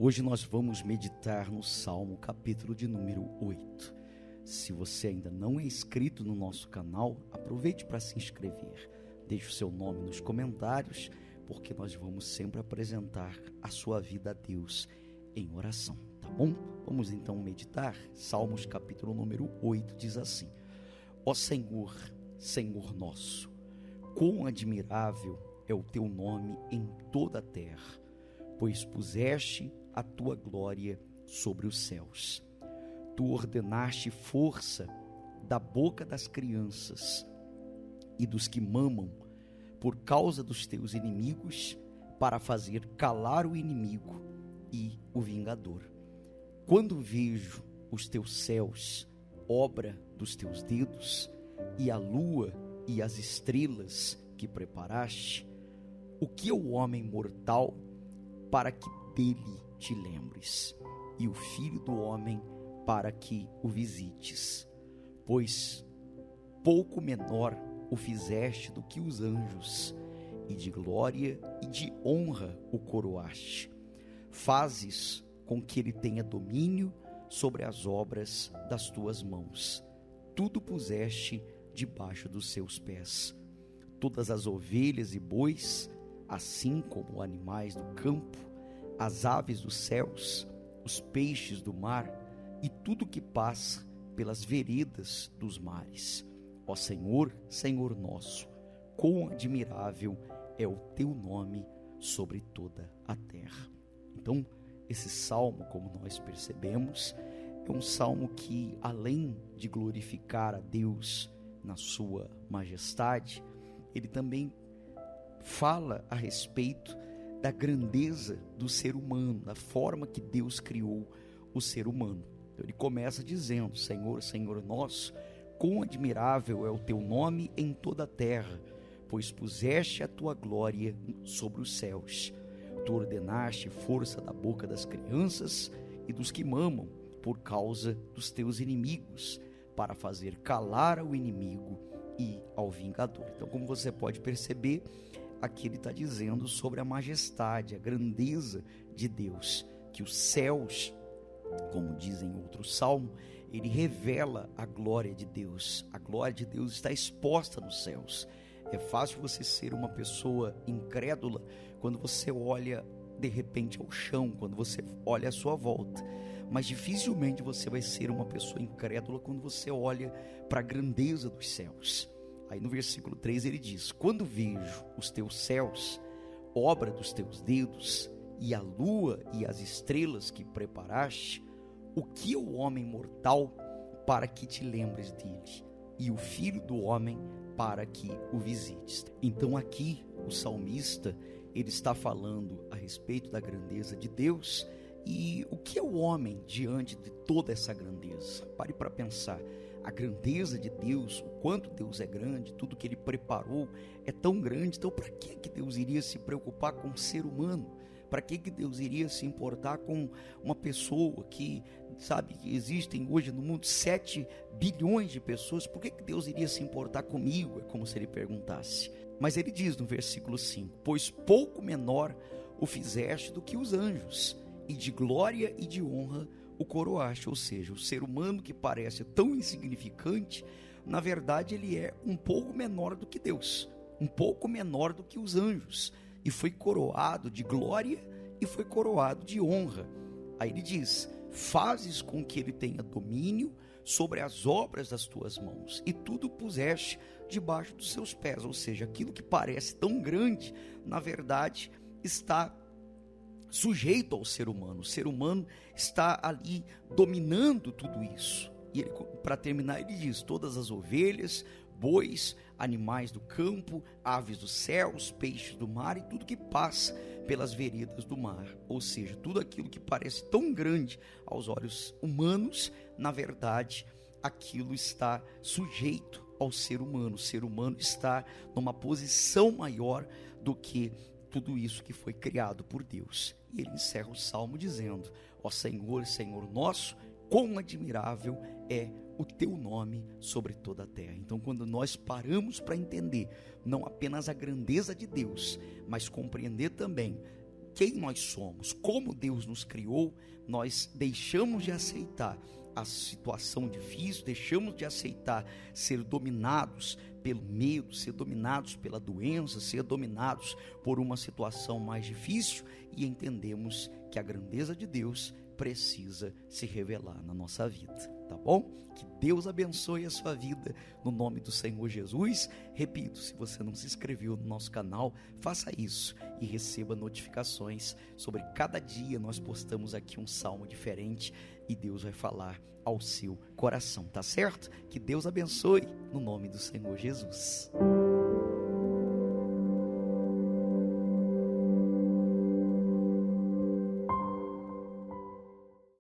Hoje nós vamos meditar no Salmo, capítulo de número 8. Se você ainda não é inscrito no nosso canal, aproveite para se inscrever. Deixe o seu nome nos comentários, porque nós vamos sempre apresentar a sua vida a Deus em oração, tá bom? Vamos então meditar. Salmos, capítulo número 8, diz assim: Ó Senhor, Senhor nosso, quão admirável é o teu nome em toda a terra, pois puseste a tua glória sobre os céus. Tu ordenaste força da boca das crianças e dos que mamam, por causa dos teus inimigos, para fazer calar o inimigo e o vingador. Quando vejo os teus céus, obra dos teus dedos, e a lua e as estrelas que preparaste, o que é o homem mortal para que dele te lembres, e o filho do homem para que o visites? Pois pouco menor o fizeste do que os anjos, e de glória e de honra o coroaste. Fazes com que ele tenha domínio sobre as obras das tuas mãos. Tudo puseste debaixo dos seus pés. Todas as ovelhas e bois, assim como animais do campo, as aves dos céus, os peixes do mar e tudo que passa pelas veredas dos mares. Ó Senhor, Senhor nosso, quão admirável é o teu nome sobre toda a terra. Então, esse salmo, como nós percebemos, é um salmo que, além de glorificar a Deus na sua majestade, ele também fala a respeito da grandeza do ser humano, da forma que Deus criou o ser humano. Então ele começa dizendo: Senhor, Senhor nosso, quão admirável é o teu nome em toda a terra, pois puseste a tua glória sobre os céus. Tu ordenaste força da boca das crianças e dos que mamam, por causa dos teus inimigos, para fazer calar ao inimigo e ao vingador. Então, como você pode perceber, aqui ele está dizendo sobre a majestade, a grandeza de Deus, que os céus, como dizem em outro salmo, ele revela a glória de Deus. A glória de Deus está exposta nos céus. É fácil você ser uma pessoa incrédula quando você olha de repente ao chão, quando você olha à sua volta, mas dificilmente você vai ser uma pessoa incrédula quando você olha para a grandeza dos céus. Aí no versículo 3 ele diz: quando vejo os teus céus, obra dos teus dedos, e a lua e as estrelas que preparaste, o que é o homem mortal para que te lembres dele, e o filho do homem para que o visites? Então aqui o salmista, ele está falando a respeito da grandeza de Deus. E o que é o homem diante de toda essa grandeza? Pare para pensar. A grandeza de Deus, o quanto Deus é grande, tudo que ele preparou é tão grande. Então para que Deus iria se preocupar com o ser humano? Para que Deus iria se importar com uma pessoa que, sabe, que existem hoje no mundo 7 bilhões de pessoas? Por que Deus iria se importar comigo? É como se ele perguntasse. Mas ele diz no versículo 5: pois pouco menor o fizeste do que os anjos, e de glória e de honra o coroaste. Ou seja, o ser humano que parece tão insignificante, na verdade ele é um pouco menor do que Deus, um pouco menor do que os anjos, e foi coroado de glória e foi coroado de honra. Aí ele diz: fazes com que ele tenha domínio sobre as obras das tuas mãos, e tudo puseste debaixo dos seus pés. Ou seja, aquilo que parece tão grande, na verdade está sujeito ao ser humano. O ser humano está ali dominando tudo isso. E para terminar, ele diz: todas as ovelhas, bois, animais do campo, aves dos céus, peixes do mar e tudo que passa pelas veredas do mar. Ou seja, tudo aquilo que parece tão grande aos olhos humanos, na verdade, aquilo está sujeito ao ser humano. O ser humano está numa posição maior do que tudo isso que foi criado por Deus. E ele encerra o salmo dizendo: ó Senhor, Senhor nosso, quão admirável é o teu nome sobre toda a terra. Então, quando nós paramos para entender não apenas a grandeza de Deus, mas compreender também quem nós somos, como Deus nos criou, nós deixamos de aceitar a situação difícil, deixamos de aceitar ser dominados pelo medo, ser dominados pela doença, ser dominados por uma situação mais difícil e entendemos que a grandeza de Deus precisa se revelar na nossa vida, tá bom? Que Deus abençoe a sua vida no nome do Senhor Jesus. Repito, se você não se inscreveu no nosso canal, faça isso e receba notificações sobre cada dia. Nós postamos aqui um salmo diferente e Deus vai falar ao seu coração, tá certo? Que Deus abençoe no nome do Senhor Jesus.